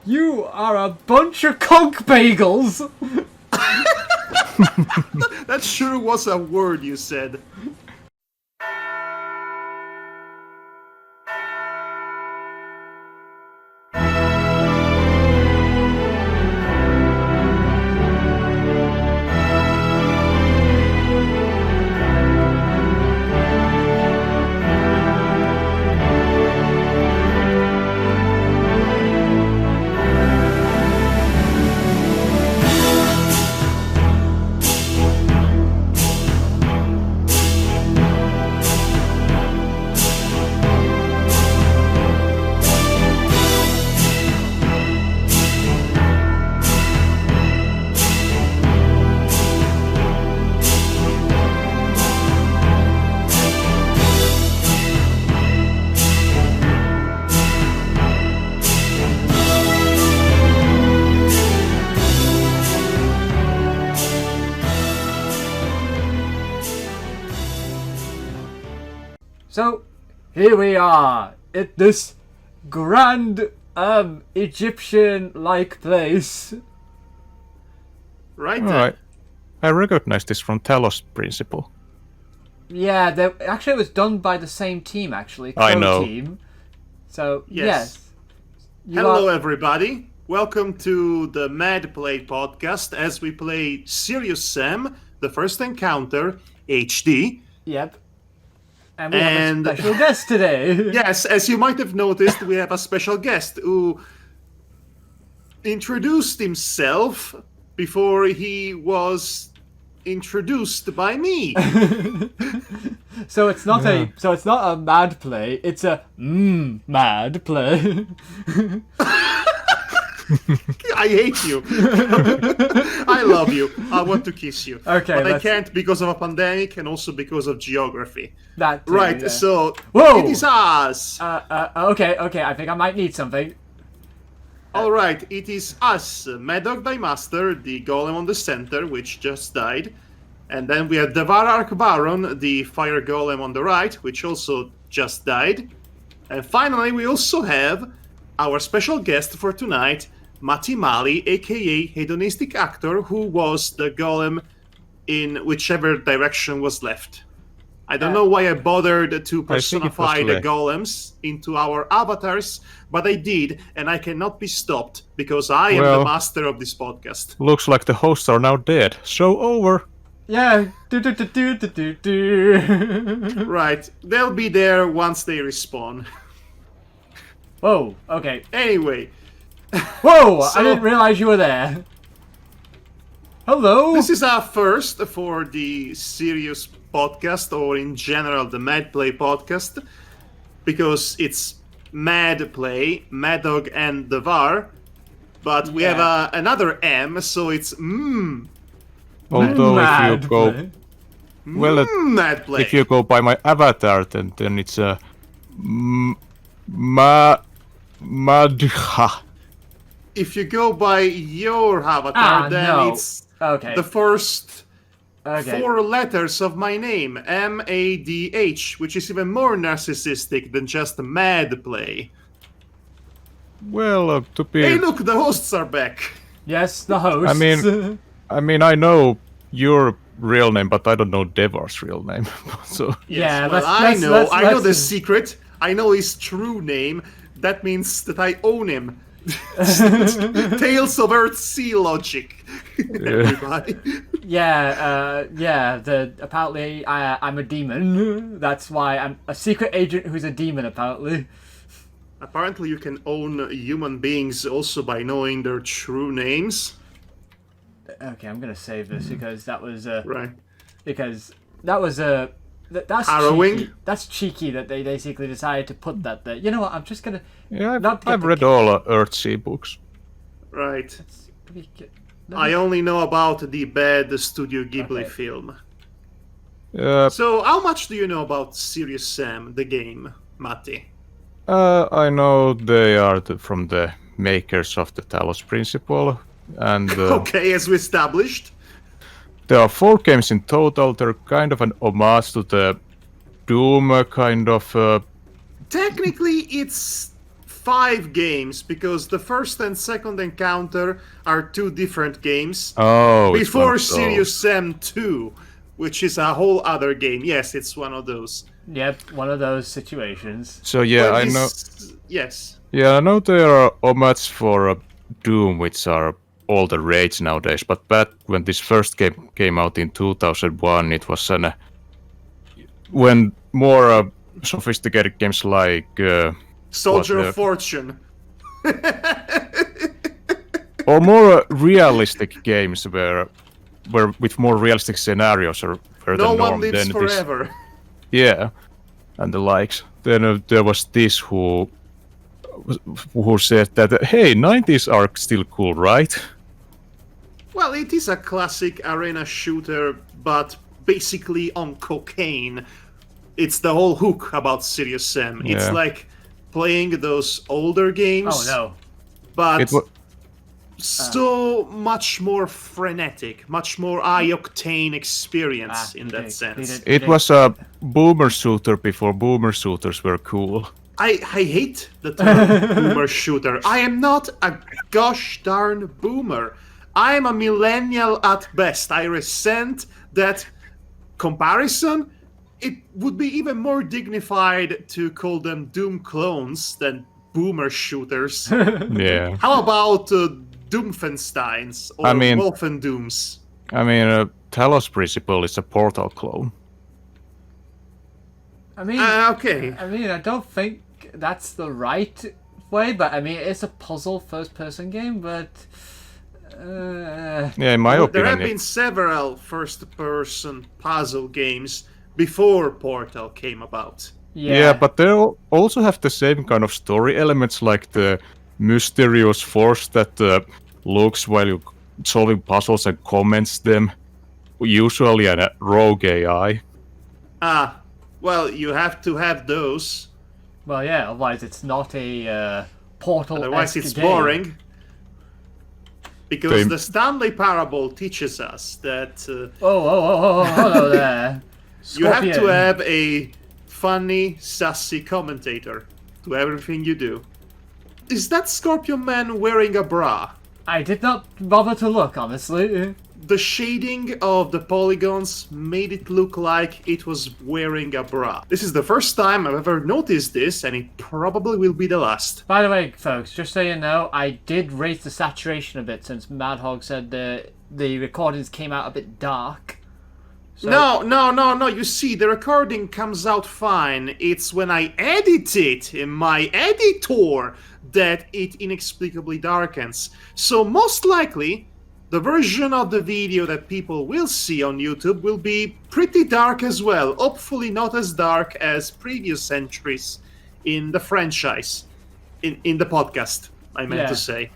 You are a bunch of conch bagels! That sure was a word you said. So, here we are, at this grand, Egyptian-like place. Right. Alright. I recognize this from Talos Principle. Yeah, actually it was done by the same team, actually. I know. Team. So, Yes. Hello, everybody. Welcome to the Mad Play podcast as we play Serious Sam, the first encounter, HD. Yep. And we have a special guest today. Yes, as you might have noticed, we have a special guest who introduced himself before he was introduced by me. So it's not a mad play, it's a mad play. I hate you. I love you. I want to kiss you. Okay, but I can't because of a pandemic and also because of geography. That too, Right, yeah. so Whoa! it is us. Okay, I think I might need something. Alright, it is us, Madhog the Master, the golem on the center, which just died. And then we have Devar Arc Baron, the fire golem on the right, which also just died. And finally, we also have our special guest for tonight, Matti, aka HedonisticActor, who was the golem in whichever direction was left. I don't know why I bothered to personify the golems into our avatars, but I did, and I cannot be stopped because I am the master of this podcast. Looks like the hosts are now dead. Show over. Yeah. Right, they'll be there once they respawn. Whoa, okay. Anyway. Whoa, I didn't realize you were there. Hello. This is our first for the serious podcast, or in general the Mad Play podcast, because it's Mad Play, Madhog and Devar, but we have another M, so it's Although if you go, Mad Play. if you go by my avatar, then it's a Madha. If you go by your avatar, then it's the first 4 letters of my name, MADH, which is even more narcissistic than just Mad Play. Well, to be. Hey, look, the hosts are back. Yes, the hosts. I mean, I know your real name, but I don't know Devar's real name. So yeah, well, I know the secret. I know his true name. That means that I own him. Tales of Earth Sea logic. Everybody. Apparently I'm a demon. That's why I'm a secret agent who's a demon, apparently. Apparently you can own human beings also by knowing their true names. Okay, I'm gonna save this because that was right. Because that was that's harrowing. Cheeky. That's cheeky that they basically decided to put that there. You know what? I'm just gonna. Yeah, I've read all Earthsea books. Right. I only know about the bad Studio Ghibli film. So, how much do you know about Serious Sam, the game, Matti? I know they are from the makers of the Talos Principle, and okay, as we established. There are 4 games in total. They're kind of an homage to the Doom kind of. Technically, it's 5 games because the first and second encounter are 2 different games. Oh, it's one Before of those. Serious Sam 2, which is a whole other game. Yes, it's one of those. Yep, one of those situations. So yeah, But I know. Yes. Yeah, I know there are homages for Doom, which are all the rage nowadays. But back when this first game came out in 2001, it was when more sophisticated games like Soldier What, of Fortune. or more realistic games were with more realistic scenarios or were the No norm. one lives Then this, forever. yeah, and the likes. Then there was this who said that hey, 90s are still cool, right? Well, it is a classic arena shooter, but basically on cocaine. It's the whole hook about Serious Sam. It's Yeah. like playing those older games, Oh no. but It wa- so much more frenetic, much more high-octane experience in that sense. It was a boomer shooter before boomer shooters were cool. I hate the term boomer shooter. I am not a gosh darn boomer. I am a millennial at best. I resent that comparison. It would be even more dignified to call them Doom clones than boomer shooters. Yeah. How about Doomfensteins or I mean- Wolfendooms? I mean, Talos Principle is a Portal clone. I mean, Okay. I don't think that's the right way, but I mean, it's a puzzle first-person game, but Yeah, in my There opinion. have been several first-person puzzle games before Portal came about. Yeah, but they also have the same kind of story elements, like the mysterious force that looks while you're solving puzzles and comments them. Usually a rogue AI. Ah, well, you have to have those. Well, yeah. Otherwise, it's not a Portal. Otherwise, it's game. boring. Because Same. the Stanley Parable teaches us that Hello there. you have to Scorpion. have a funny, sassy commentator to everything you do. Is that Scorpion Man wearing a bra? I did not bother to look, honestly. The shading of the polygons made it look like it was wearing a bra. This is the first time I've ever noticed this, and it probably will be the last. By the way, folks, just so you know, I did raise the saturation a bit since Madhog said the recordings came out a bit dark. So, No. You see, the recording comes out fine. It's when I edit it in my editor that it inexplicably darkens. So most likely, the version of the video that people will see on YouTube will be pretty dark as well. Hopefully not as dark as previous entries in the franchise. In the podcast, I meant to say.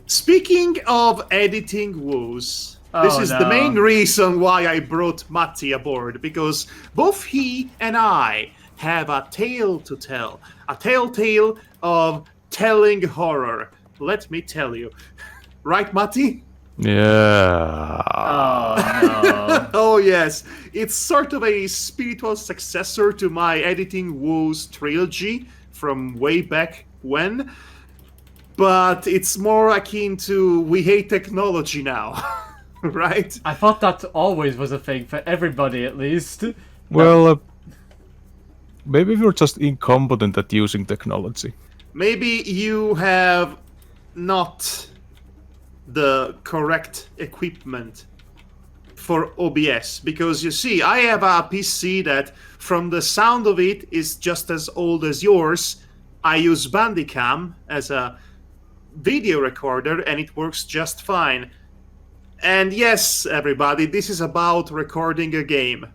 Speaking of Editing Woes, this is the main reason why I brought Matti aboard, because both he and I have a tale to tell. A telltale of telling horror. Let me tell you. Right, Matti? Yeah. Oh no. Oh yes, it's sort of a spiritual successor to my Editing Woes trilogy from way back when, but it's more akin to we hate technology now, right? I thought that always was a thing for everybody, at least. Well, maybe we're just incompetent at using technology. Maybe you have not the correct equipment for OBS, because you see, I have a PC that from the sound of it is just as old as yours. I use Bandicam as a video recorder and it works just fine. And yes, everybody, this is about recording a game.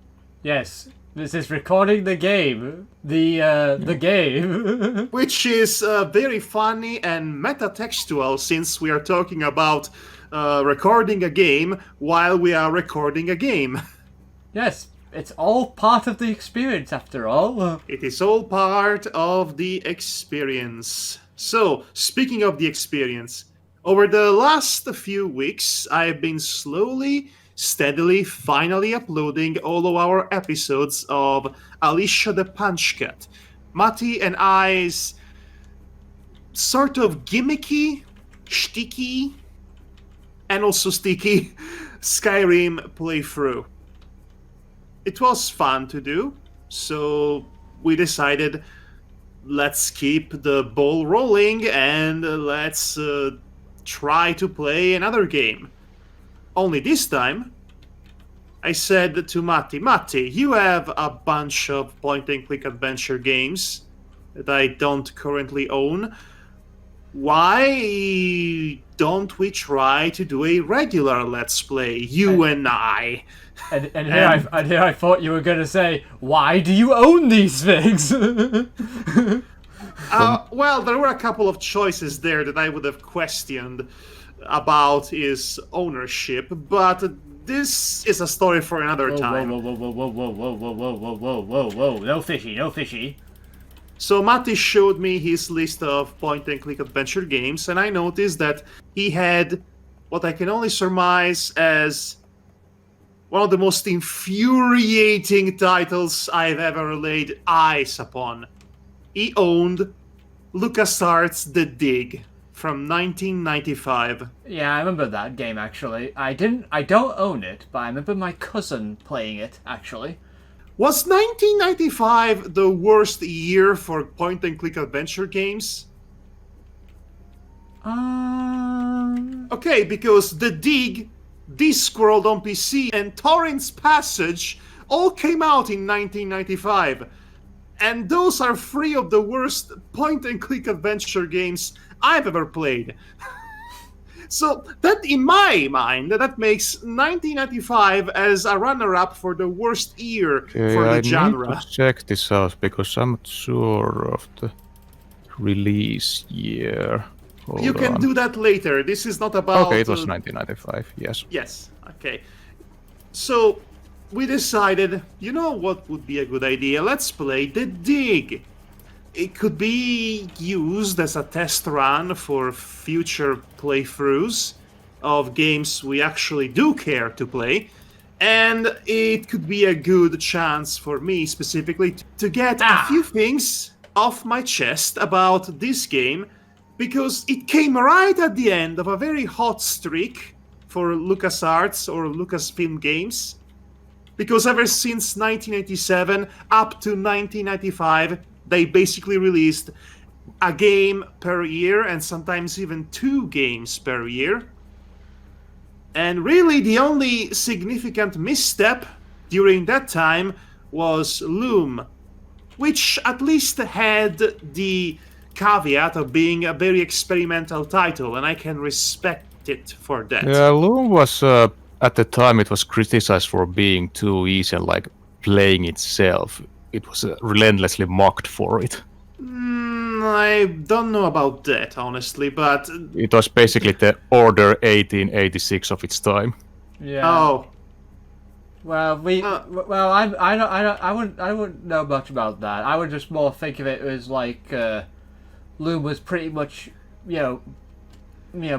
Yes, this is recording the game. The game. Which is very funny and metatextual, since we are talking about recording a game while we are recording a game. Yes, it's all part of the experience after all. It is all part of the experience. So, speaking of the experience, over the last few weeks, I've been slowly, steadily, finally uploading all of our episodes of Alicia the Punch Cat, Matti and I's sort of gimmicky, sticky, and also sticky Skyrim playthrough. It was fun to do, so we decided let's keep the ball rolling and let's try to play another game. Only this time, I said to Matti, you have a bunch of point-and-click adventure games that I don't currently own. Why don't we try to do a regular Let's Play, you and I? And here I thought you were going to say, why do you own these things? Well, there were a couple of choices there that I would have questioned about his ownership, but this is a story for another time. Whoa, no fishy. So Matti showed me his list of point-and-click adventure games, and I noticed that he had what I can only surmise as one of the most infuriating titles I've ever laid eyes upon. He owned LucasArts' The Dig from 1995. Yeah, I remember that game actually. I don't own it, but I remember my cousin playing it actually. Was 1995 the worst year for point-and-click adventure games? Okay, because The Dig, Discworld on PC, and Torrent's Passage all came out in 1995. And those are three of the worst point-and-click adventure games I've ever played. So that, in my mind, that makes 1995 as a runner-up for the worst year for the genre. I need to check this out because I'm not sure of the release year. You can do that later. This is not about... Okay, it was 1995, yes. Yes, okay. So we decided, you know what would be a good idea? Let's play The Dig. It could be used as a test run for future playthroughs of games we actually do care to play. And it could be a good chance for me specifically to get a few things off my chest about this game, because it came right at the end of a very hot streak for LucasArts or Lucasfilm Games. Because ever since 1987 up to 1995, they basically released a game per year and sometimes even 2 games per year. And really the only significant misstep during that time was Loom, which at least had the caveat of being a very experimental title, and I can respect it for that. Yeah, Loom was, at the time, it was criticized for being too easy and like playing itself. It was relentlessly mocked for it. I don't know about that, honestly, but... It was basically the Order 1886 of its time. Yeah. Oh. Well, I wouldn't know much about that. I would just more think of it as like Loom was pretty much,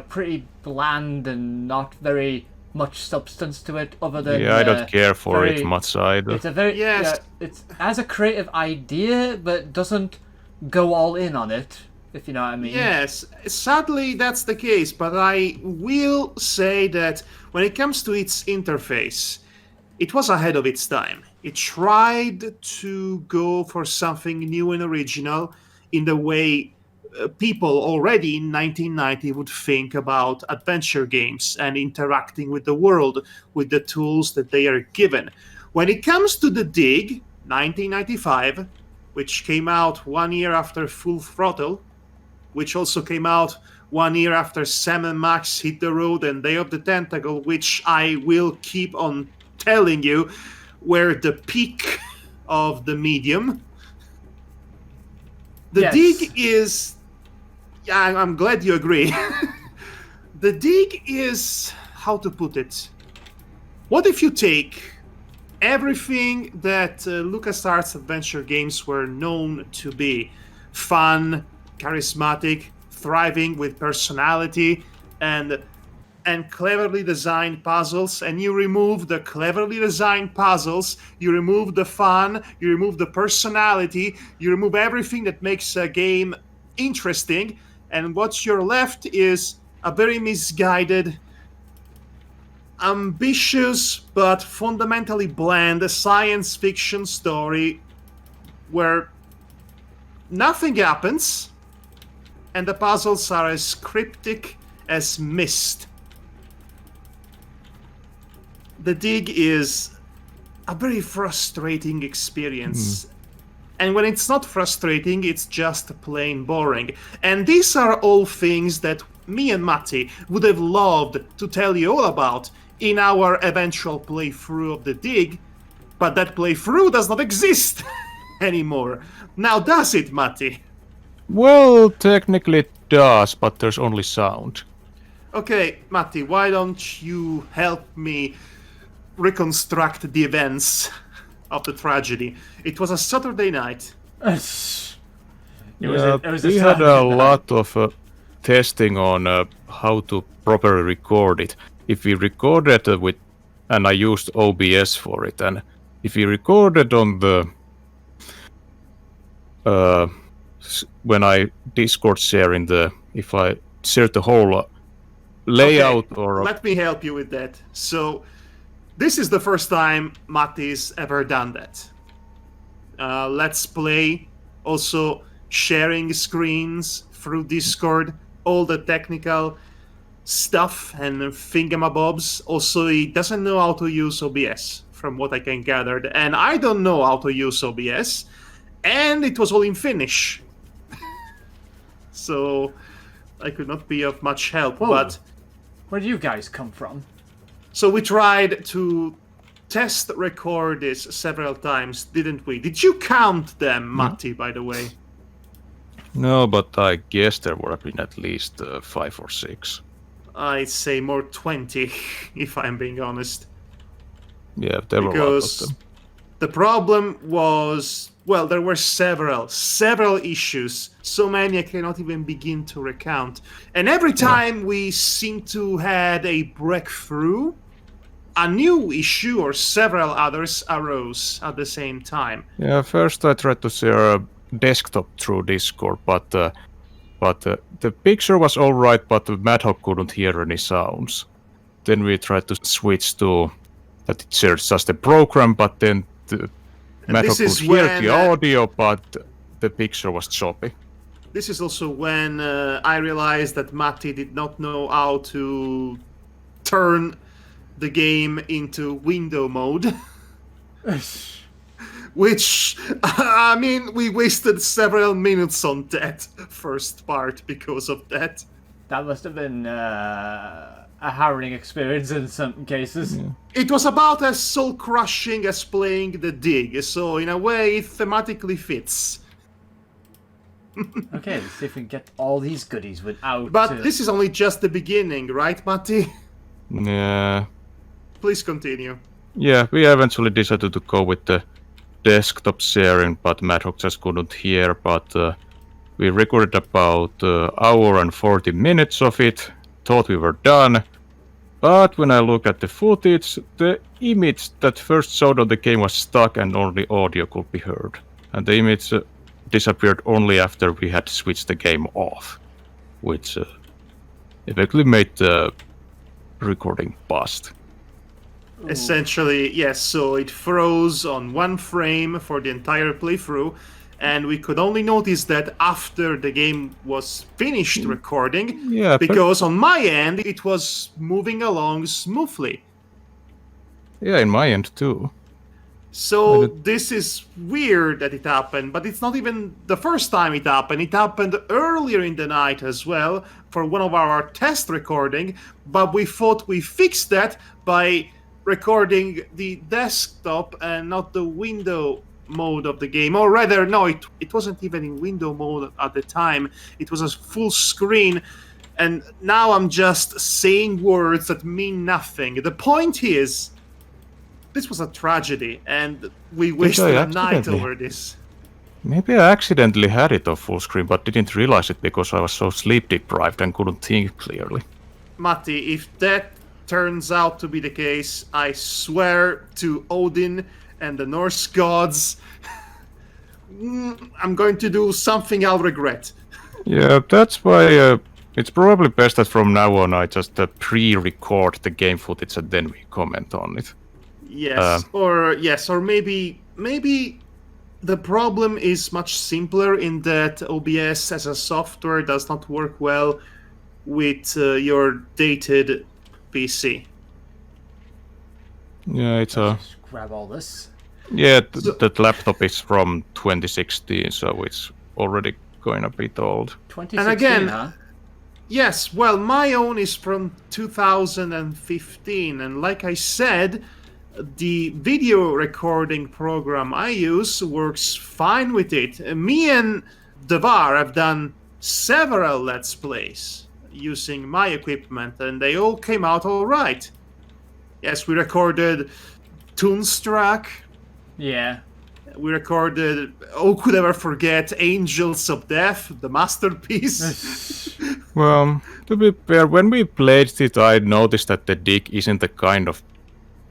pretty bland and not very much substance to it, other than I don't care for it much either. It's a very it's as a creative idea, but doesn't go all in on it, if you know what I mean. Yes, sadly that's the case, but I will say that when it comes to its interface, it was ahead of its time. It tried to go for something new and original in the way people already in 1990 would think about adventure games and interacting with the world with the tools that they are given. When it comes to The Dig, 1995, which came out 1 year after Full Throttle, which also came out 1 year after Sam and Max Hit the Road and Day of the Tentacle, which I will keep on telling you were the peak of the medium. The Dig is... Yeah, I'm glad you agree. The Dig is... How to put it? What if you take everything that LucasArts adventure games were known to be? Fun, charismatic, thriving with personality, and cleverly designed puzzles, and you remove the cleverly designed puzzles, you remove the fun, you remove the personality, you remove everything that makes a game interesting, And what you're left is a very misguided, ambitious, but fundamentally bland science fiction story where nothing happens and the puzzles are as cryptic as mist. The dig is a very frustrating experience. And when it's not frustrating, it's just plain boring. And these are all things that me and Matti would have loved to tell you all about in our eventual playthrough of the dig, but that playthrough does not exist anymore. Now does it, Matti? Well, technically it does, but there's only sound. Okay, Matti, why don't you help me reconstruct the events of the tragedy? It was a Saturday night. We We had a lot of testing on how to properly record it. If we recorded with, and I used OBS for it, and if we recorded on the when I Discord sharing if I share the whole layout or let me help you with that. So this is the first time Matti's ever done that. Let's play, also sharing screens through Discord, all the technical stuff and thingamabobs. Also, he doesn't know how to use OBS, from what I can gather, and I don't know how to use OBS, and it was all in Finnish. So I could not be of much help. Whoa. But where do you guys come from? so we tried to test record this several times, didn't we? Did you count them, Matti, by the way? no, but I guess there would have been at least 5 or 6. I'd say more 20, if I'm being honest. Yeah, there were a lot of Because them. the problem was, well, there were several issues. So many I cannot even begin to recount. And every time we seemed to had a breakthrough, a new issue or several others arose at the same time. Yeah, first I tried to share a desktop through Discord, but the picture was all right, but the Madhog couldn't hear any sounds. Then we tried to switch to that it shares just the program, but then the Madhog this could is hear when, the audio, but the picture was choppy. This is also when I realized that Matti did not know how to turn the game into window mode. Which, I mean, we wasted several minutes on that first part because of that. That must have been a harrowing experience in some cases. Yeah. It was about as soul-crushing as playing the dig, so in a way it thematically fits. Okay, let's see if we can get all these goodies without... But this is only just the beginning, right, Matti? Yeah. Please continue. Yeah, we eventually decided to go with the desktop sharing, but Madhog just couldn't hear, but we recorded about hour and 40 minutes of it, thought we were done, but when I look at the footage, the image that first showed on the game was stuck and only audio could be heard. And the image disappeared only after we had switched the game off, which effectively made the recording bust. Essentially, yes, so it froze on one frame for the entire playthrough, and we could only notice that after the game was finished recording, Yeah, because on my end it was moving along smoothly. Yeah, in my end too. So this is weird that it happened, but it's not even the first time it happened. It happened earlier in the night as well for one of our test recording, but we thought we fixed that by recording the desktop and not the window mode of the game. Or rather, no, it wasn't even in window mode at the time. It was a full screen. And now I'm just saying words that mean nothing. The point is, this was a tragedy, and we wasted a night over this. Maybe I accidentally had it on full screen, but didn't realize it because I was so sleep deprived and couldn't think clearly. Matti, if that turns out to be the case, I swear to Odin and the Norse gods, I'm going to do something I'll regret. Yeah, that's why it's probably best that from now on I just pre-record the game footage and then we comment on it. Yes, or maybe the problem is much simpler in that OBS as a software does not work well with your dated PC. Yeah, it's a... Just grab all this. Yeah, that laptop is from 2016, so it's already going a bit old. 2016, And again, huh? yes, well, my own is from 2015, and like I said, the video recording program I use works fine with it. Me and Devar have done several Let's Plays using my equipment, and they all came out all right. Yes, we recorded Toonstruck. Yeah. We recorded, could ever forget, Angels of Death, the masterpiece. Well, to be fair, when we played it, I noticed that the dig isn't the kind of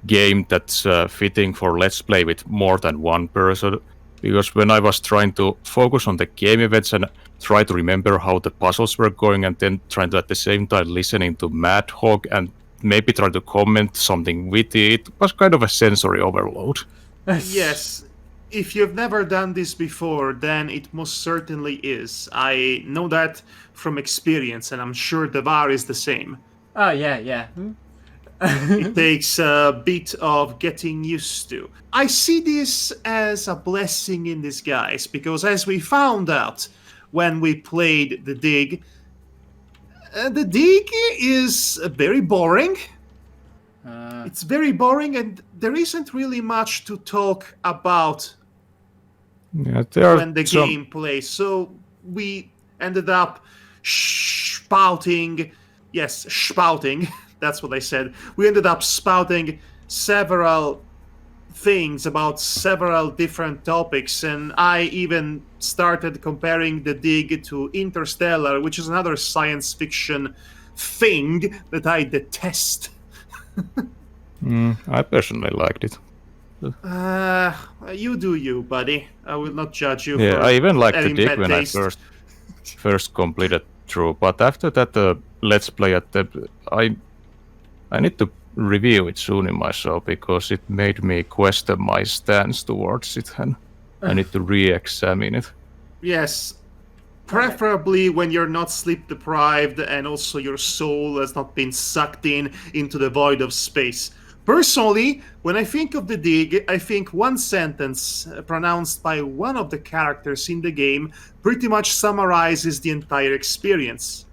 game that's fitting for Let's Play with more than one person. Because when I was trying to focus on the game events and try to remember how the puzzles were going, and then trying to at the same time listening to Madhog and maybe try to comment something witty, it was kind of a sensory overload. Yes. If you've never done this before, then it most certainly is. I know that from experience, and I'm sure Devar is the same. Oh, yeah. It takes a bit of getting used to. I see this as a blessing in disguise, because as we found out when we played the dig is very boring. It's very boring, and there isn't really much to talk about when the game plays. So we ended up spouting. Yes, spouting. That's what I said. We ended up spouting several things about several different topics, and I even started comparing the dig to Interstellar, which is another science fiction thing that I detest. I personally liked it. You do you, buddy. I will not judge you. Yeah, for I even liked the having dig bad when taste. I first completed through, but after that, Let's Play at the I need to review it soon in myself because it made me question my stance towards it, and I need to re-examine it. Yes, preferably when you're not sleep deprived and also your soul has not been sucked into the void of space. Personally, when I think of the dig, I think one sentence pronounced by one of the characters in the game pretty much summarizes the entire experience.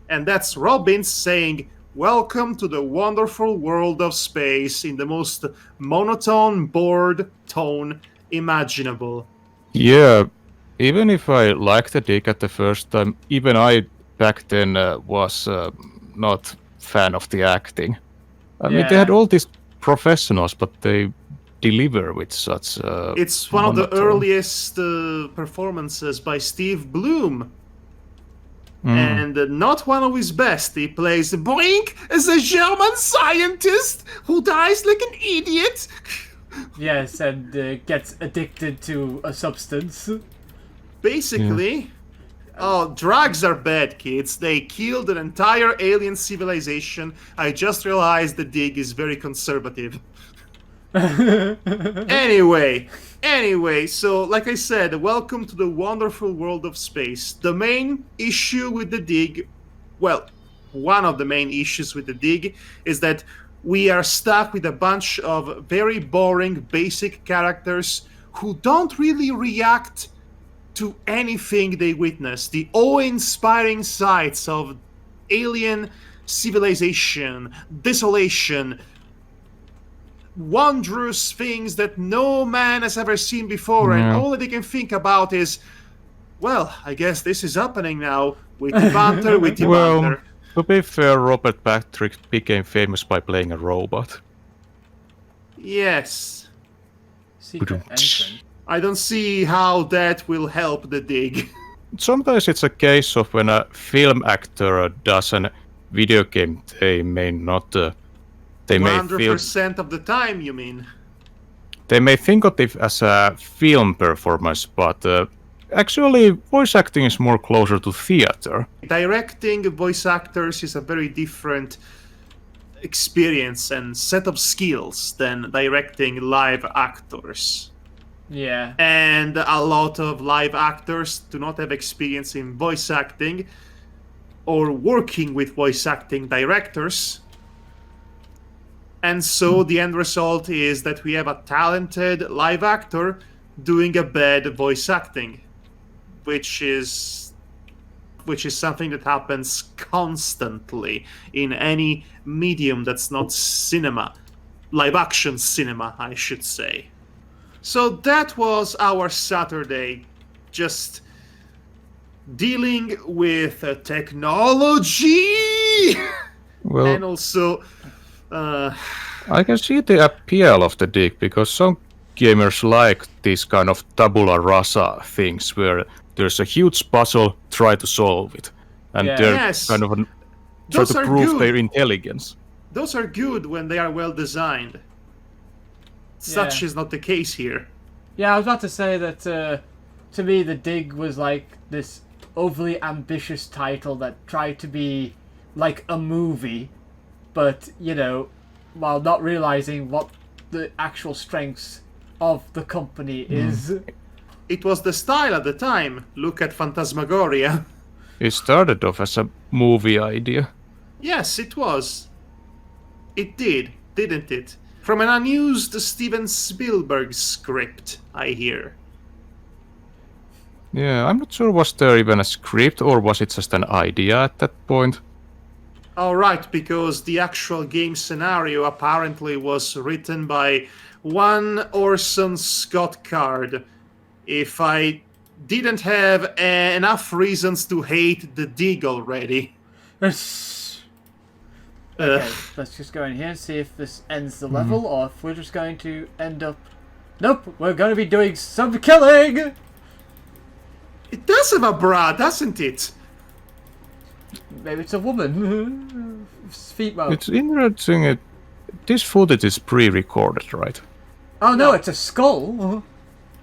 And that's Robin saying, "Welcome to the wonderful world of space," in the most monotone, bored tone imaginable. Yeah, even if I liked the dig at the first time, even I back then was not fan of the acting. I mean, they had all these professionals, but they deliver with such. It's one monotone. of the earliest performances by Steve Bloom. And not one of his best. He plays Boink as a German scientist who dies like an idiot. Yes, and gets addicted to a substance. Basically, drugs are bad, kids. They killed an entire alien civilization. I just realized the dig is very conservative. Anyway, so like I said, welcome to the wonderful world of space. The main issue with the dig, well, one of the main issues with the dig is that we are stuck with a bunch of very boring basic characters who don't really react to anything they witness. The awe-inspiring sights of alien civilization, desolation, wondrous things that no man has ever seen before, and all that they can think about is, well, I guess this is happening now. Witty banter, witty banter. To be fair, Robert Patrick became famous by playing a robot. Yes. Secret entrance. I don't see how that will help the dig. Sometimes it's a case of when a film actor does a video game, they may not. They may feel 100% of the time, you mean? they may think of it as a film performance, but actually, voice acting is more closer to theater. Directing voice actors is a very different experience and set of skills than directing live actors. Yeah. And a lot of live actors do not have experience in voice acting or working with voice acting directors. And so the end result is that we have a talented live actor doing a bad voice acting, which is something that happens constantly in any medium that's not cinema, live action cinema, I should say. So that was our Saturday, just dealing with technology Well, and also I can see the appeal of the dig because some gamers like these kind of tabula rasa things where there's a huge puzzle, try to solve it, and Yeah. they're Yes. kind of try Those to are prove good. their intelligence. those are good when they are well designed. Such Yeah. is not the case here. Yeah, I was about to say that to me, The Dig was like this overly ambitious title that tried to be like a movie, but, you know, while not realizing what the actual strengths of the company is. It was the style at the time. Look at Phantasmagoria. It started off as a movie idea. Yes, it was. It did, didn't it? From an unused Steven Spielberg script, I hear. Yeah, I'm not sure was there even a script or was it just an idea at that point. All right, because the actual game scenario apparently was written by one Orson Scott Card. If I didn't have enough reasons to hate The Dig already. Okay, let's just go in here and see if this ends the level, or if we're just going to end up... Nope, we're going to be doing some killing! It does have a bra, doesn't it? Maybe it's a woman. Feet mode. It's interesting. This footage is pre-recorded, right? Oh no, No. it's a skull!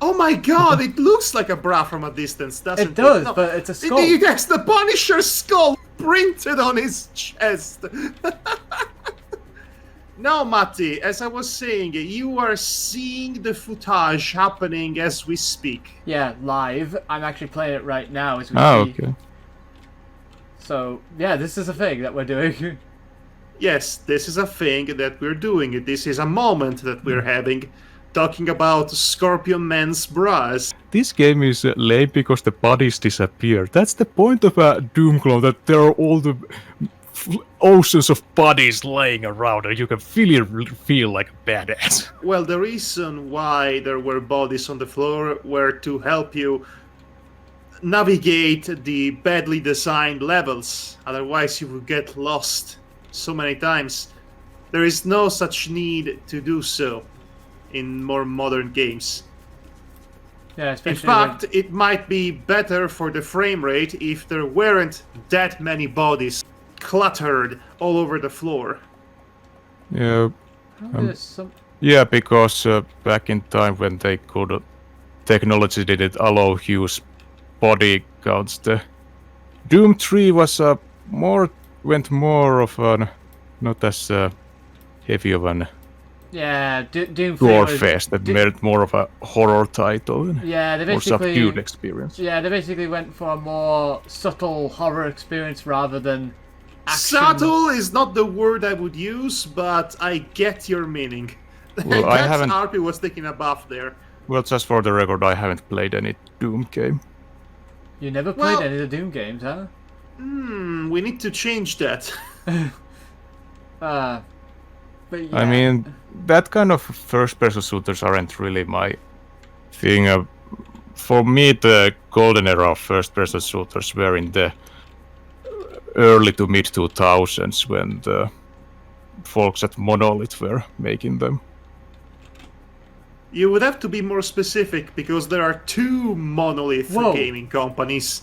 Oh my god, it looks like a bra from a distance, doesn't it? It does, No, but it's a skull. It has the Punisher's skull printed on his chest. No, Matti, as I was saying, you are seeing the footage happening as we speak. Yeah, live. I'm actually playing it right now as we Oh, speak. okay. So, yeah, this is a thing that we're doing. Yes, this is a thing that we're doing. This is a moment that we're having, talking about Scorpion Man's bras. This game is lame because the bodies disappear. That's the point of a Doom clone, that there are all the oceans of bodies laying around and you can feel like a badass. Well, the reason why there were bodies on the floor were to help you navigate the badly designed levels. Otherwise, you would get lost so many times. There is no such need to do so in more modern games. Yeah, In especially fact, it might be better for the frame rate if there weren't that many bodies cluttered all over the floor. Yeah, there's some... yeah, because back in time when they could, technology didn't allow huge body counts. The Doom 3 was went more of an, not as heavy of an Yeah, Doom 3 gore was... fest, that made it more of a horror title and Yeah, they more basically... subdued experience. Yeah, they basically went for a more subtle horror experience rather than action. Subtle is not the word I would use, but I get your meaning. Well, I Perhaps haven't. RP was taking a buff there. Well, just for the record, I haven't played any Doom game. You never played Well- any of the Doom games, huh? We need to change that. But yeah. I mean, that kind of first-person shooters aren't really my thing. For me, the golden era of first-person shooters were in the early to mid 2000s when the folks at Monolith were making them. You would have to be more specific because there are two monolith Whoa. gaming companies.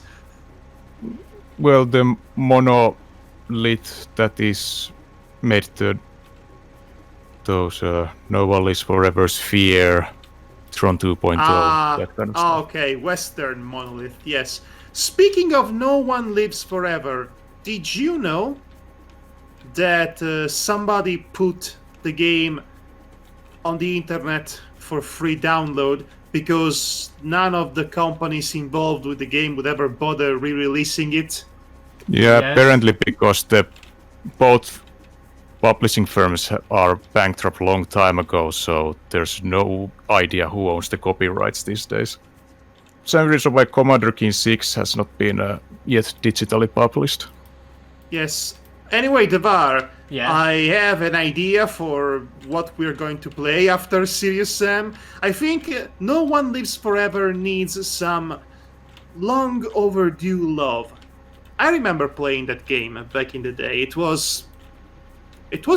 Well, the Monolith that is made those No One Lives Forever's Fear, Tron 2.0, that kind of stuff. Okay, Western Monolith, yes. Speaking of No One Lives Forever, did you know that somebody put the game on the internet for free download because none of the companies involved with the game would ever bother re-releasing it? Yeah, Yes. apparently because both publishing firms are bankrupt a long time ago, so there's no idea who owns the copyrights these days. Same reason why Commander Keen 6 has not been yet digitally published. Yes. Anyway, Devar, Yeah. I have an idea for what we're going to play after Serious Sam. I think No One Lives Forever needs some long overdue love. I remember playing that game back in the day. It was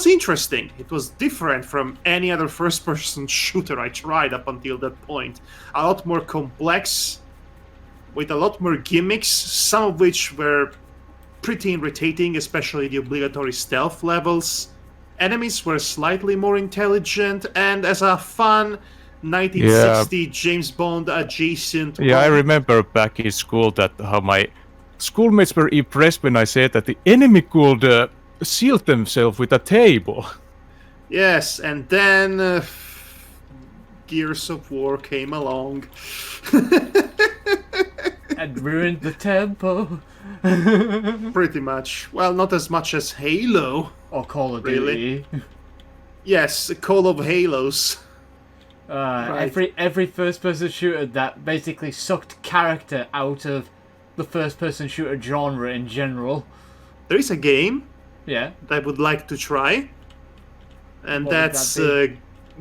interesting. It was different from any other first-person shooter I tried up until that point. A lot more complex, with a lot more gimmicks, some of which were pretty irritating, especially the obligatory stealth levels. Enemies were slightly more intelligent, and as a fun 1960 James Bond adjacent. Yeah, I remember back in school that how my schoolmates were impressed when I said that the enemy could shield themselves with a table. Yes, and then Gears of War came along. And ruined the tempo. Pretty much. Well, not as much as Halo. Or Call of Really? Duty. Yes, Call of Halos. Right. Every first-person shooter that basically sucked character out of the first-person shooter genre in general. There is a game Yeah. that I would like to try, and What would that's that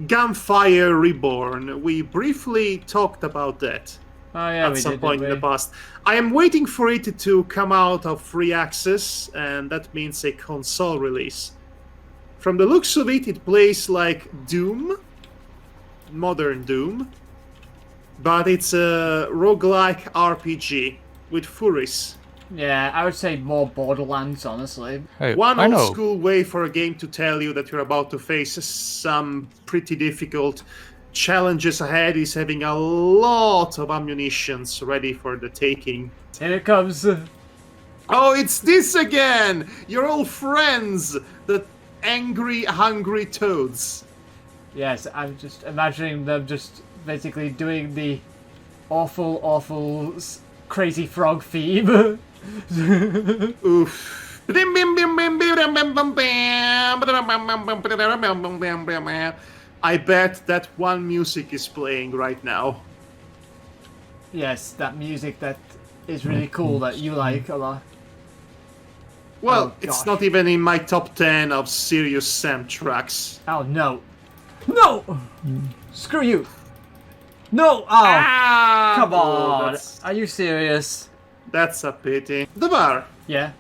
Gunfire Reborn. We briefly talked about that Oh yeah, at we some did, point in didn't the we? past. I am waiting for it to come out of free access, and that means a console release. From the looks of it, it plays like Doom, modern Doom, but it's a roguelike RPG with furries. Yeah, I would say more Borderlands, honestly. Hey, One I old know. school way for a game to tell you that you're about to face some pretty difficult challenges ahead is having a lot of ammunitions ready for the taking. Here it comes. Oh, it's this again! Your old friends! The angry, hungry toads. Yes, I'm just imagining them just basically doing the awful crazy frog theme. Oof. I bet that one music is playing right now. Yes, that music that is really cool that you like a lot. Well, Oh, it's gosh. not even in my top 10 of Serious Sam tracks. Oh no. No! Screw you! No! Oh! Ah, Come oh, on! Are you serious? That's a pity. Devar, Yeah?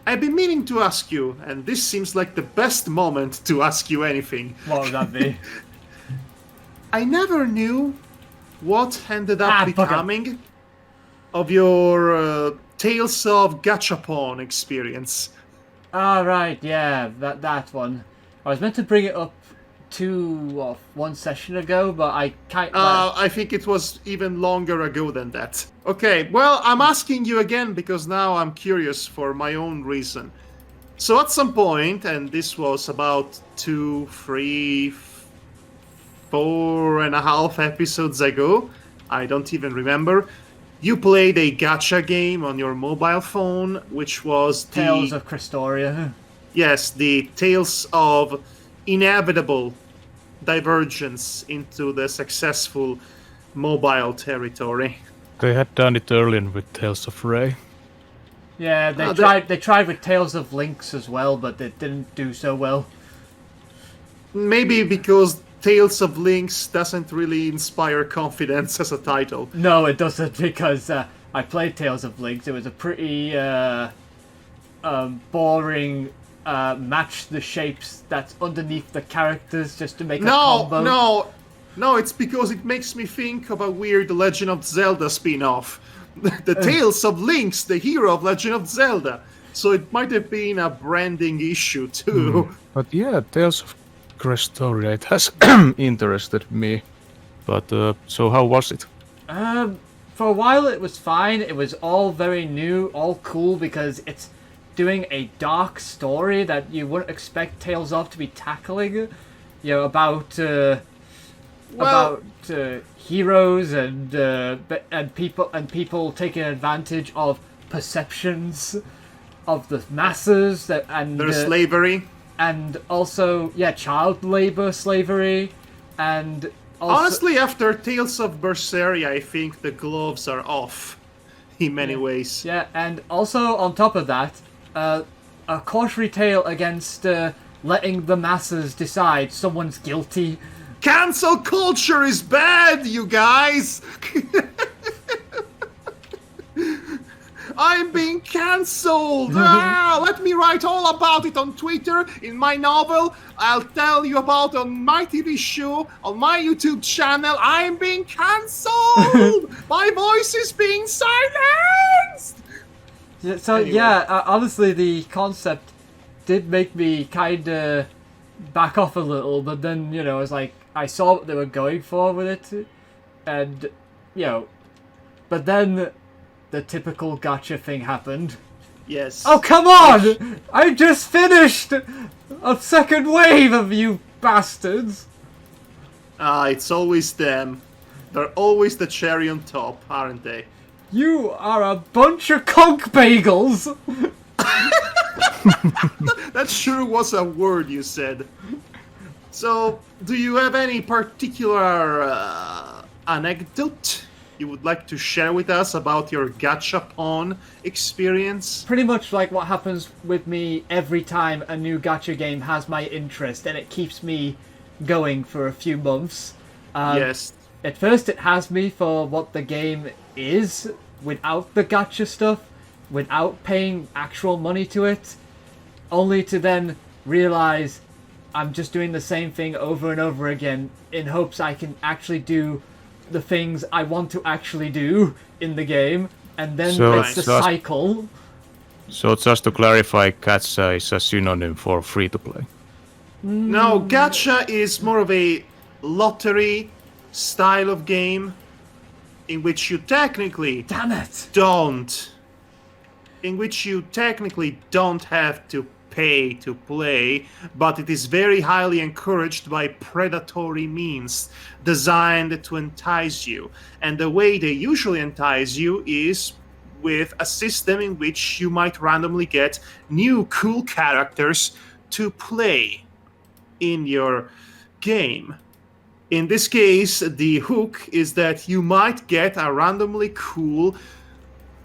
I've been meaning to ask you, and this seems like the best moment to ask you anything. What would that be? I never knew what ended up bugger. becoming of your Tales of Gachapon experience. Ah, right, yeah, that one. I was meant to bring it up one session ago, but I can't. I think it was even longer ago than that. Okay, well, I'm asking you again because now I'm curious for my own reason. So at some point, and this was about 2, 3, 4.5 episodes ago, I don't even remember, you played a gacha game on your mobile phone, which was the... Tales of Christoria. Yes, the Tales of inevitable divergence into the successful mobile territory. They had done it earlier with Tales of Ray. Yeah, they tried with Tales of Lynx as well, but they didn't do so well. Maybe because Tales of Lynx doesn't really inspire confidence as a title. No, it doesn't, because I played Tales of Lynx. It was a pretty boring match the shapes that's underneath the characters just to make a combo. No, it's because it makes me think of a weird Legend of Zelda spin-off. The Tales of Lynx, the hero of Legend of Zelda. So it might have been a branding issue too. But yeah, Tales of Crestoria, it has interested me. But so how was it? For a while it was fine. It was all very new, all cool because it's doing a dark story that you wouldn't expect Tales of to be tackling. You know, about heroes and people taking advantage of perceptions of the masses There's slavery. And also child labor, slavery, and also, honestly, after Tales of Berseria, I think the gloves are off in many ways. Yeah, and also on top of that, a cautionary tale against letting the masses decide someone's guilty. Cancel culture is bad, you guys! I'm being cancelled! Let me write all about it on Twitter, in my novel. I'll tell you about on my TV show, on my YouTube channel. I'm being cancelled! My voice is being silenced! Yeah, so Anyway. honestly, the concept did make me kind of back off a little, but then, you know, I was like, I saw what they were going for with it, and, you know, but then the typical gacha thing happened. Yes. Oh, come on! I just finished a second wave of you bastards! It's always them. They're always the cherry on top, aren't they? You are a bunch of conch bagels! That sure was a word you said. So, do you have any particular anecdote you would like to share with us about your gachapon experience? Pretty much like what happens with me every time a new gacha game has my interest, and it keeps me going for a few months. Yes. At first it has me for what the game is, without the gacha stuff, without paying actual money to it, only to then realize I'm just doing the same thing over and over again in hopes I can actually do the things I want to actually do in the game, and then So- it's the so- cycle. So just to clarify, gacha is a synonym for free-to-play. No, gacha is more of a lottery style of game in which you technically Damn it! don't have to pay to play, but it is very highly encouraged by predatory means designed to entice you. And the way they usually entice you is with a system in which you might randomly get new cool characters to play in your game. In this case, the hook is that you might get a randomly cool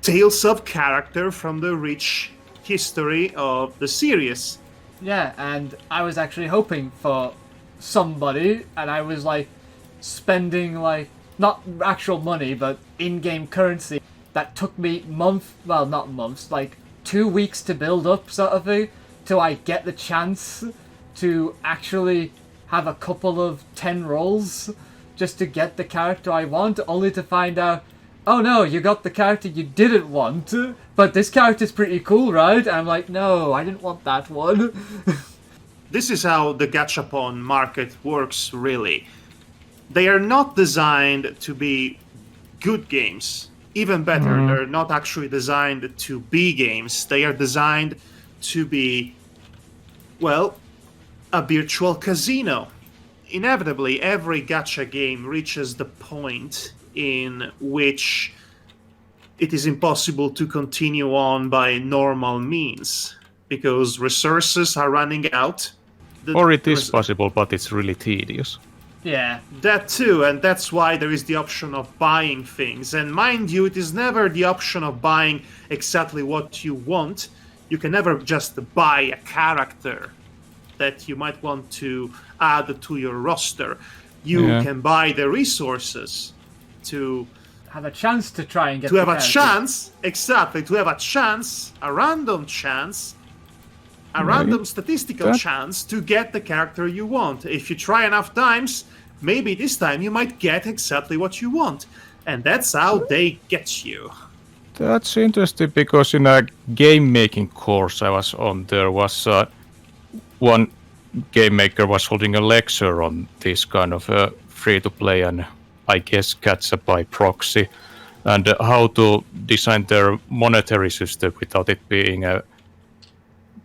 Tales of character from the rich history of the series. Yeah, and I was actually hoping for somebody, and I was like spending like not actual money, but in-game currency that took me not months, like 2 weeks to build up, sort of thing, till I get the chance to actually have a couple of 10 rolls just to get the character I want, only to find out, oh no, you got the character you didn't want, but this character's pretty cool, right? And I'm like, no, I didn't want that one. This is how the gachapon market works, really. They are not designed to be good games. Even better, they're not actually designed to be games. They are designed to be, well, a virtual casino. Inevitably, every gacha game reaches the point in which it is impossible to continue on by normal means because resources are running out. Or it is possible, but it's really tedious. Yeah. That too, and that's why there is the option of buying things. And mind you, it is never the option of buying exactly what you want. You can never just buy a character that you might want to add to your roster. You can buy the resources to have a chance to try and get to have the a character. chance, exactly, to have a chance, a random chance, a random statistical chance to get the character you want. If you try enough times, maybe this time you might get exactly what you want. And that's how they get you. That's interesting because in a game making course I was on, there was one game maker was holding a lecture on this kind of free to play and I guess, Gacha by proxy, and how to design their monetary system without it being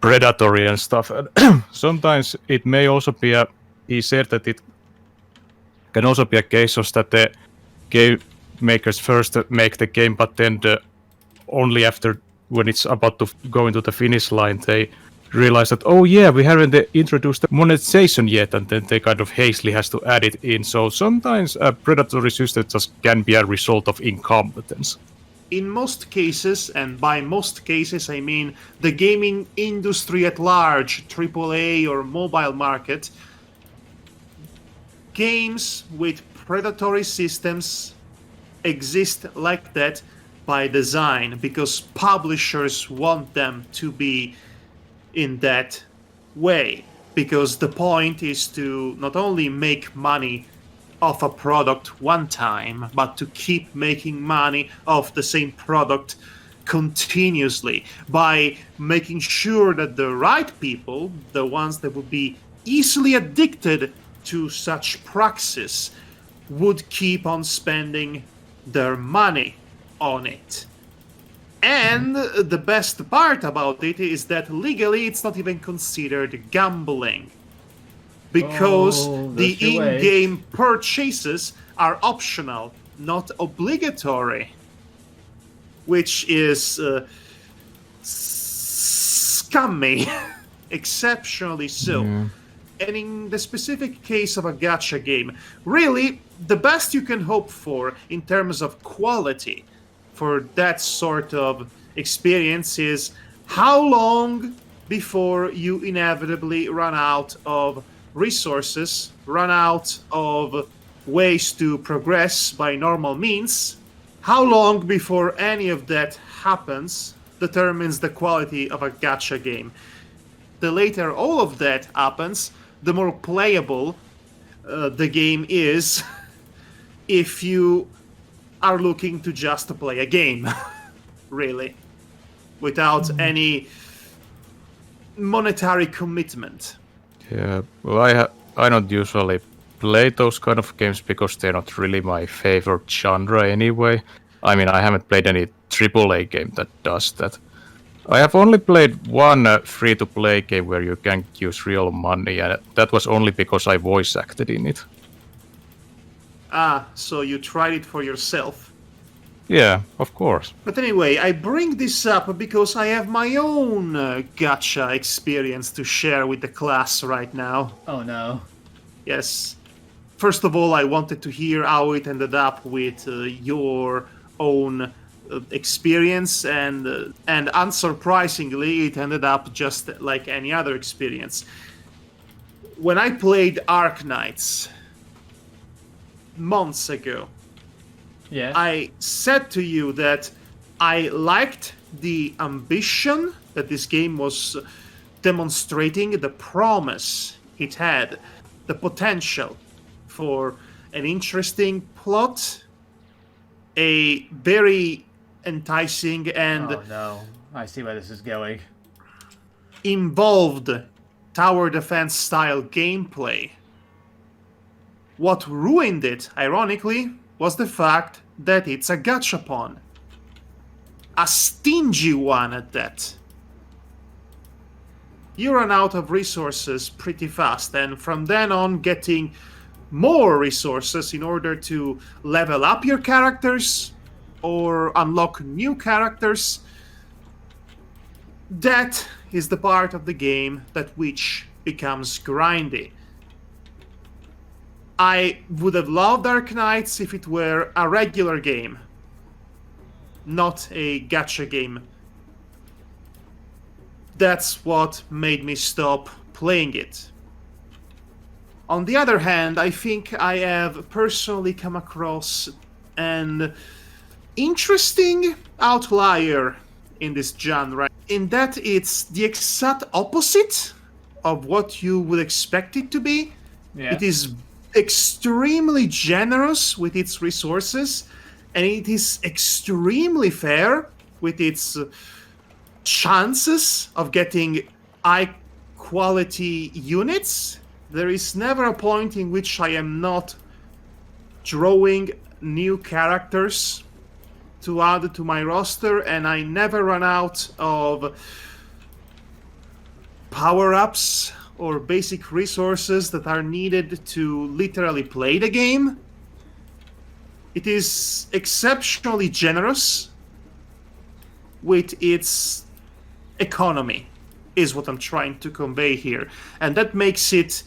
predatory and stuff. And sometimes it may also be he said that it can also be a case of that the game makers first make the game, but then only after, when it's about to go into the finish line, they realize that, oh yeah, we haven't introduced the monetization yet, and then they kind of hastily has to add it in. So sometimes a predatory system just can be a result of incompetence. In most cases, and by most cases I mean the gaming industry at large, AAA or mobile market, games with predatory systems exist like that by design, because publishers want them to be in that way, because the point is to not only make money off a product one time, but to keep making money off the same product continuously by making sure that the right people, the ones that would be easily addicted to such praxis, would keep on spending their money on it. And the best part about it is that legally it's not even considered gambling, because the in-game purchases are optional, not obligatory, which is scummy, exceptionally so. And in the specific case of a gacha game, really, the best you can hope for in terms of quality for that sort of experience is how long before you inevitably run out of resources, run out of ways to progress by normal means. How long before any of that happens determines the quality of a gacha game. The later all of that happens, the more playable the game is if you are looking to just play a game, really, without any monetary commitment. Yeah, well, I don't usually play those kind of games because they're not really my favorite genre anyway. I mean, I haven't played any AAA game that does that. I have only played one free-to-play game where you can use real money, and that was only because I voice acted in it. Ah, so you tried it for yourself. Yeah, of course. But anyway, I bring this up because I have my own gacha experience to share with the class right now. Oh no. Yes. First of all, I wanted to hear how it ended up with your own experience, and unsurprisingly, it ended up just like any other experience. When I played Arknights months ago, Yeah. I said to you that I liked the ambition that this game was demonstrating, the promise it had, the potential for an interesting plot, a very enticing and Oh no. I see where this is going. involved tower defense style gameplay. What ruined it, ironically, was the fact that it's a gachapon. A stingy one at that. You run out of resources pretty fast, and from then on getting more resources in order to level up your characters or unlock new characters, that is the part of the game that which becomes grindy. I would have loved Arknights if it were a regular game, not a gacha game. That's what made me stop playing it. On the other hand, I think I have personally come across an interesting outlier in this genre, in that it's the exact opposite of what you would expect it to be. Yeah. It is extremely generous with its resources, and it is extremely fair with its chances of getting high quality units. There is never a point in which I am not drawing new characters to add to my roster, and I never run out of power-ups or basic resources that are needed to literally play the game. It is exceptionally generous with its economy, is what I'm trying to convey here. And that makes it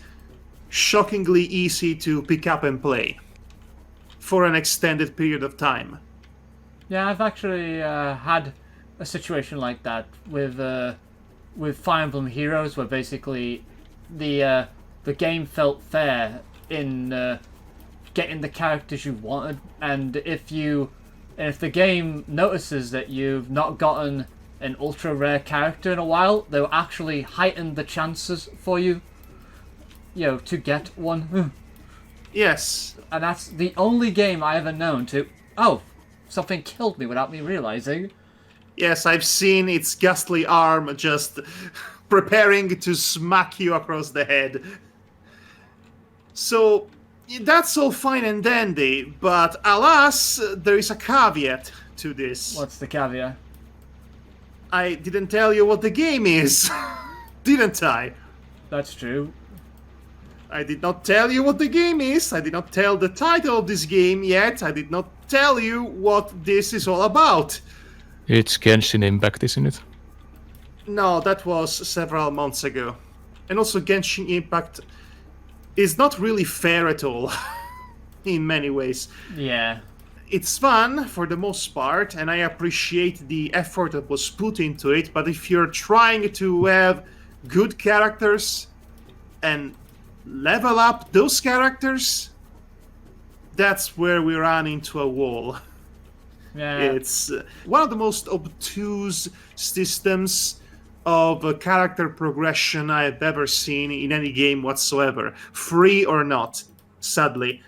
shockingly easy to pick up and play for an extended period of time. Yeah, I've actually had a situation like that with Fire Emblem Heroes, where basically the game felt fair in getting the characters you wanted, and if the game notices that you've not gotten an ultra rare character in a while, they'll actually heighten the chances for you, to get one. Yes. And that's the only game I ever known to. Oh, something killed me without me realizing. Yes, I've seen its ghastly arm just preparing to smack you across the head. So, that's all fine and dandy, but alas, there is a caveat to this. What's the caveat? I didn't tell you what the game is, didn't I? That's true. I did not tell you what the game is, I did not tell the title of this game yet, I did not tell you what this is all about. It's Genshin Impact, isn't it? No, that was several months ago. And also Genshin Impact is not really fair at all, in many ways. Yeah. It's fun, for the most part, and I appreciate the effort that was put into it, but if you're trying to have good characters and level up those characters, that's where we run into a wall. Yeah. It's one of the most obtuse systems of character progression I have ever seen in any game whatsoever, free or not, sadly.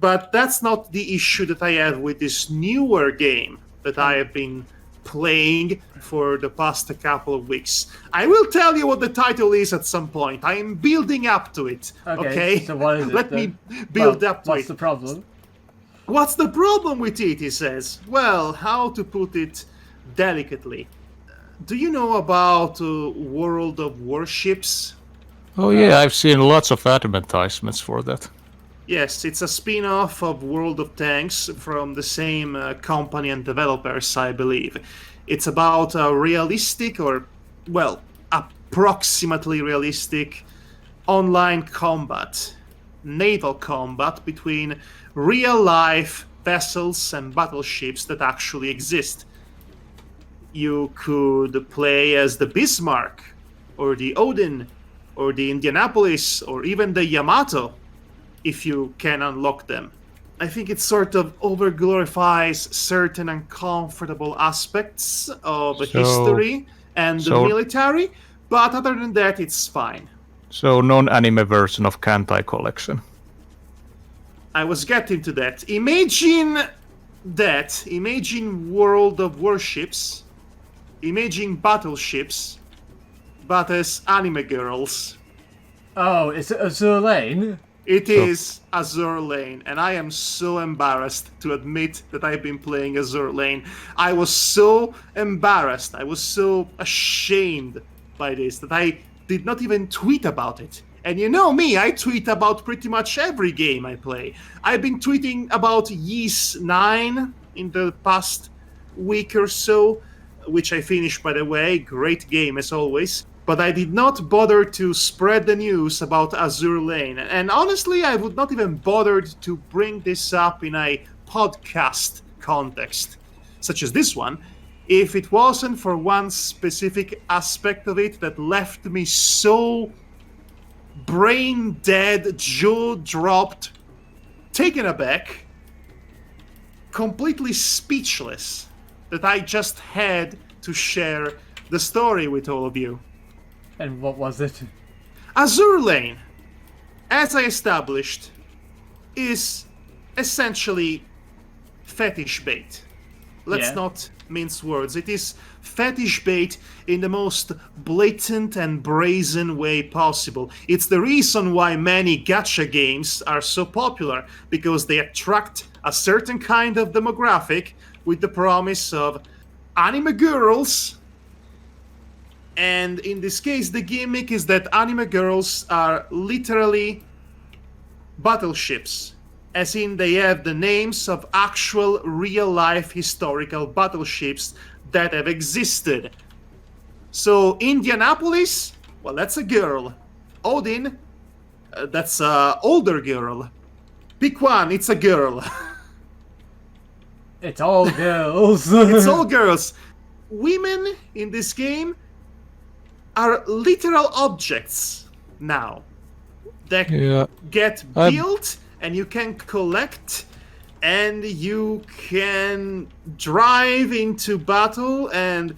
But that's not the issue that I have with this newer game that I have been playing for the past couple of weeks. I will tell you what the title is at some point. I am building up to it. Okay? So what is it? Let me build up to it. What's the problem? What's the problem with it, he says? Well, how to put it delicately. Do you know about World of Warships? Oh yeah, I've seen lots of advertisements for that. Yes, it's a spin-off of World of Tanks from the same company and developers, I believe. It's about a realistic, or, well, approximately realistic online combat, naval combat between real-life vessels and battleships that actually exist. You could play as the Bismarck, or the Odin, or the Indianapolis, or even the Yamato, if you can unlock them. I think it sort of overglorifies certain uncomfortable aspects of history and the military, but other than that, it's fine. So non-anime version of Kantai Collection. I was getting to that. Imagine World of Warships, imagine battleships, but as anime girls. Oh, is it Azur Lane? It is Azur Lane, and I am so embarrassed to admit that I've been playing Azur Lane. I was so embarrassed, I was so ashamed by this that I did not even tweet about it. And you know me, I tweet about pretty much every game I play. I've been tweeting about Ys 9 in the past week or so, which I finished, by the way. Great game, as always. But I did not bother to spread the news about Azur Lane. And honestly, I would not even bother to bring this up in a podcast context, such as this one, if it wasn't for one specific aspect of it that left me so brain dead, jaw dropped, taken aback, completely speechless, that I just had to share the story with all of you. And what was it? Azur Lane, as I established, is essentially fetish bait. Let's not mince words. It is fetish bait in the most blatant and brazen way possible. It's the reason why many gacha games are so popular, because they attract a certain kind of demographic with the promise of anime girls. And in this case, the gimmick is that anime girls are literally battleships, as in they have the names of actual real-life historical battleships that have existed. So Indianapolis, well, that's a girl. Odin, that's a older girl. Pick one, it's a girl. It's all girls. It's all girls. Women in this game are literal objects now that get built and you can collect and you can drive into battle, and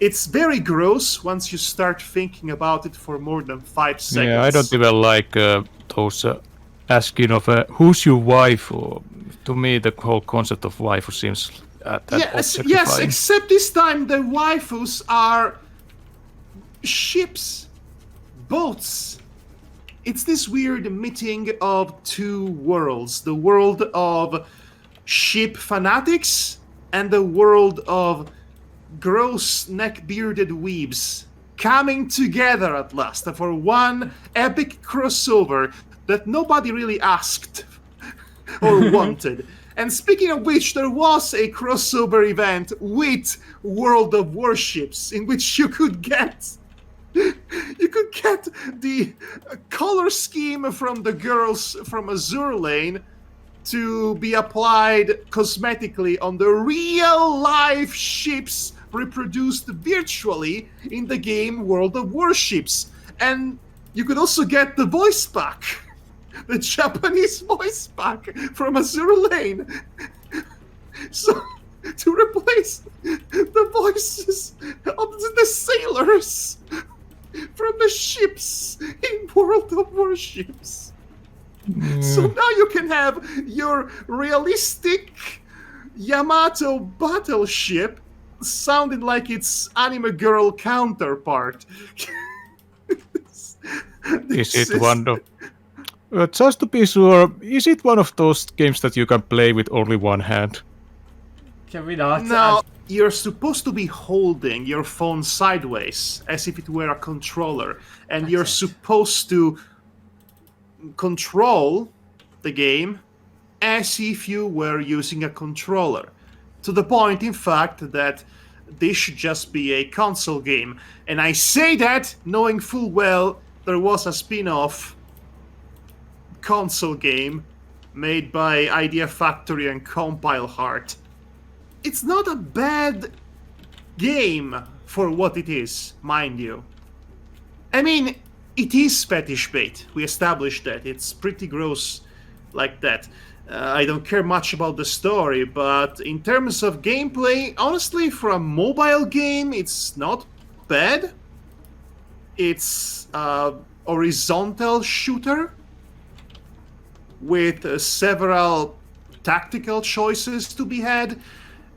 it's very gross once you start thinking about it for more than 5 seconds. Yeah, I don't even like those asking of who's your wife. Or, to me, the whole concept of waifu seems yes, except this time the waifus are ships, boats. It's this weird meeting of two worlds, the world of ship fanatics and the world of gross neck-bearded weebs coming together at last for one epic crossover that nobody really asked or wanted. And speaking of which, there was a crossover event with World of Warships in which you could get the color scheme from the girls from Azure Lane to be applied cosmetically on the real life ships reproduced virtually in the game World of Warships. And you could also get the voice pack, the Japanese voice pack from Azure Lane. So, to replace the voices of the sailors from the ships in World of Warships. So now you can have your realistic Yamato battleship sounding like its anime girl counterpart. Just to be sure, is it one of those games that you can play with only one hand? Can we not? No, you're supposed to be holding your phone sideways as if it were a controller, and you're supposed to control the game as if you were using a controller. To the point, in fact, that this should just be a console game. And I say that knowing full well there was a spin-off console game made by Idea Factory and Compile Heart. It's not a bad game for what it is, mind you. I mean, it is fetish bait. We established that. It's pretty gross like that. I don't care much about the story, but in terms of gameplay, honestly, for a mobile game, it's not bad. It's a horizontal shooter with several tactical choices to be had,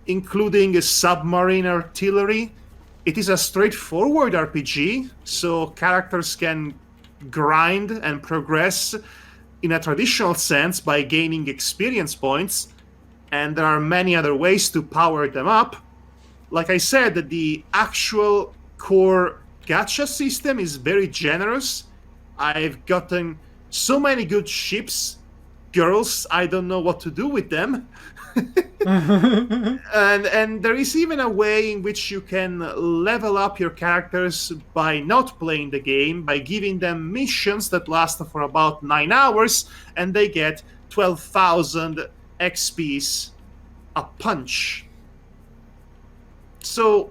including a submarine artillery. It is a straightforward RPG, so characters can grind and progress in a traditional sense by gaining experience points, and there are many other ways to power them up. Like I said, the actual core gacha system is very generous. I've gotten so many good ships, girls, I don't know what to do with them. and there is even a way in which you can level up your characters by not playing the game, by giving them missions that last for about 9 hours, and they get 12,000 XPs a punch. So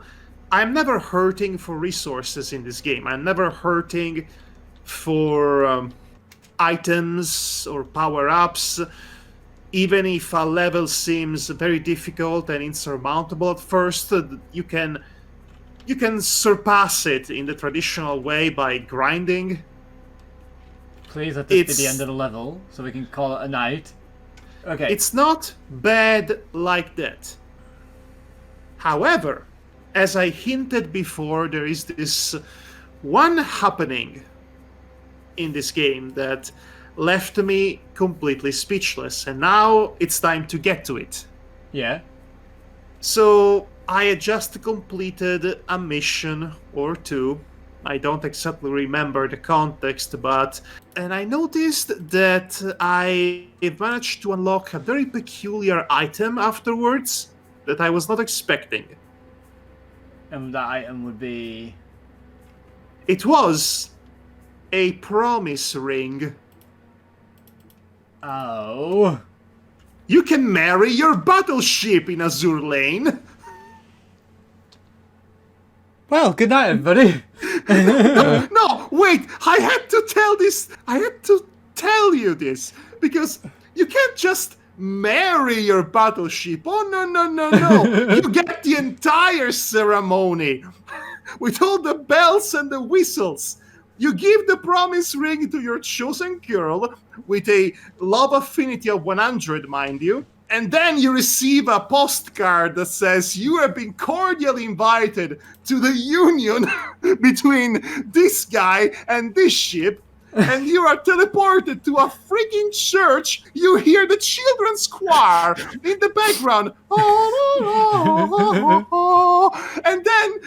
I'm never hurting for resources in this game. I'm never hurting for items or power-ups. Even if a level seems very difficult and insurmountable at first, you can surpass it in the traditional way by grinding. Please let this be the end of the level, so we can call it a night. Okay. It's not bad like that. However, as I hinted before, there is this one happening in this game that left me completely speechless, and now it's time to get to it. Yeah. So I had just completed a mission or two. I don't exactly remember the context, and I noticed that I managed to unlock a very peculiar item afterwards that I was not expecting. And that item would be... It was a promise ring. Oh. You can marry your battleship in Azure Lane. Well, good night, everybody. No, wait! I had to tell you this because you can't just marry your battleship. Oh no! You get the entire ceremony with all the bells and the whistles. You give the promise ring to your chosen girl with a love affinity of 100, mind you. And then you receive a postcard that says you have been cordially invited to the union between this guy and this ship, and you are teleported to a freaking church. You hear the children's choir in the background. And then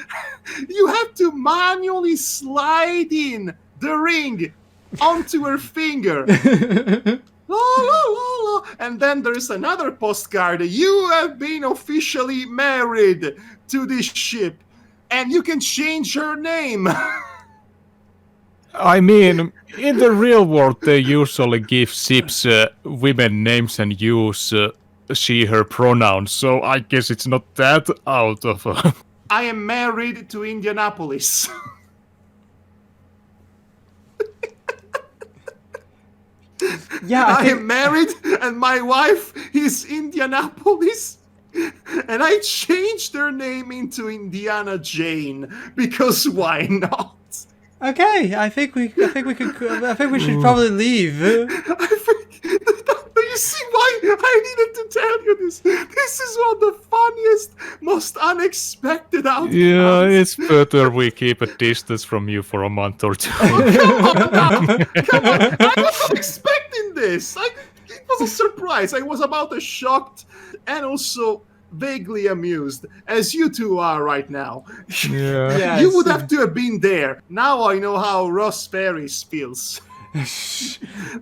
you have to manually slide in the ring onto her finger. La, la, la, la. And then there's another postcard. You have been officially married to this ship, and you can change her name. I mean, in the real world, they usually give ships women names and use she/her pronouns, so I guess it's not that out of... I am married to Indianapolis. Yeah, I am married, and my wife is Indianapolis. And I changed her name into Indiana Jane because why not? Okay, I think we should probably leave. I think. Do you see why I needed to tell you this? This is one of the funniest, most unexpected outcomes. Yeah, it's better we keep a distance from you for a month or two. Come on! I was not expecting this. It was a surprise. I was about as shocked and also vaguely amused as you two are right now. Yeah. Yes. You would have to have been there. Now I know how Ross Ferris feels.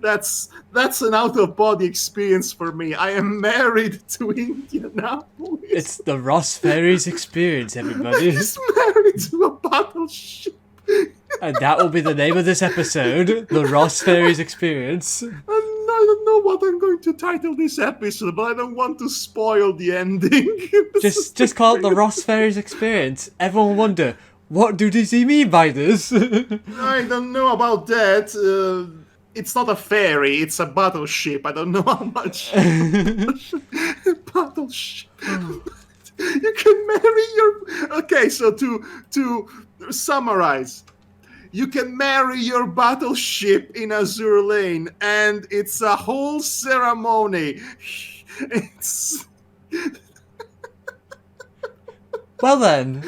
That's an out-of-body experience for me. I am married to Indianapolis. It's the Ross Ferries experience, everybody. He's married to a battleship. And that will be the name of this episode, the Ross Ferries experience. And I don't know what I'm going to title this episode, but I don't want to spoil the ending. Just call it the Ross Ferries experience. Everyone will wonder, what do DC mean by this? I don't know about that. It's not a ferry, it's a battleship. I don't know how much. Battleship. You can marry your... Okay, so to summarize, you can marry your battleship in Azure Lane, and it's a whole ceremony. It's... Well then,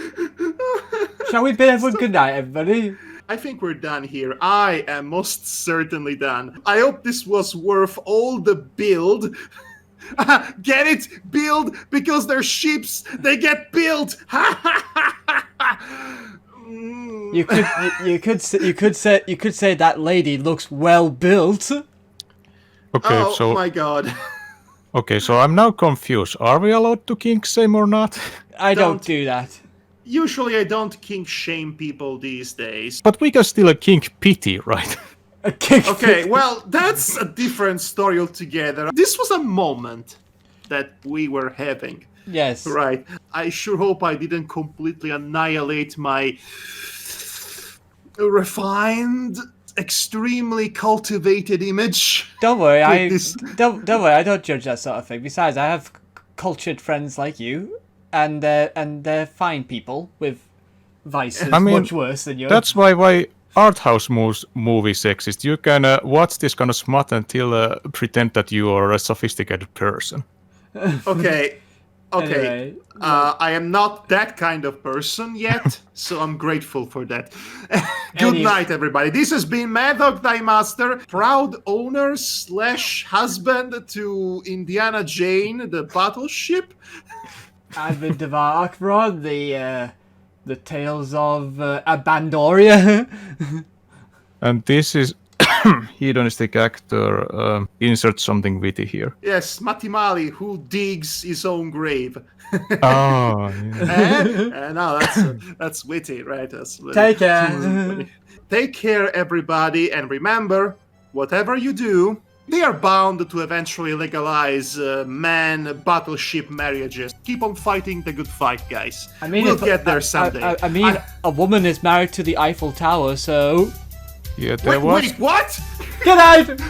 shall we bid everyone good night, everybody? I think we're done here. I am most certainly done. I hope this was worth all the build. Get it? Build, because they're ships. They get built. You could say that lady looks well built. Okay, Oh so my god. okay, so I'm now confused. Are we allowed to kink shame or not? I don't Don't. do that. Usually I don't kink shame people these days. But we can still kink pity, right? Okay, well, that's a different story altogether. This was a moment that we were having. Yes. Right. I sure hope I didn't completely annihilate my refined, extremely cultivated image. Don't worry, With don't worry. I don't judge that sort of thing. Besides, I have cultured friends like you, and they're fine people with vices I mean, much worse than yours. That's why art house movies exist. You can watch this kind of smut until pretend that you are a sophisticated person. Okay, Okay, Anyway, I am not that kind of person yet, so I'm grateful for that. Good Any- night, everybody. This has been Madhog Thy Master, proud owner / husband to Indiana Jane, the battleship. I've been Devar Akron, the tales of Abandoria. And this is Hedonistic Actor. Insert something witty here. Yes, Matti, who digs his own grave. Oh, yeah. No, that's witty, right? That's Take care. Take care, everybody, and remember, whatever you do, they are bound to eventually legalize man battleship marriages. Keep on fighting the good fight, guys. I mean, we'll get there someday. I mean, a woman is married to the Eiffel Tower, so. Yeah, there was. Wait, what? Good night!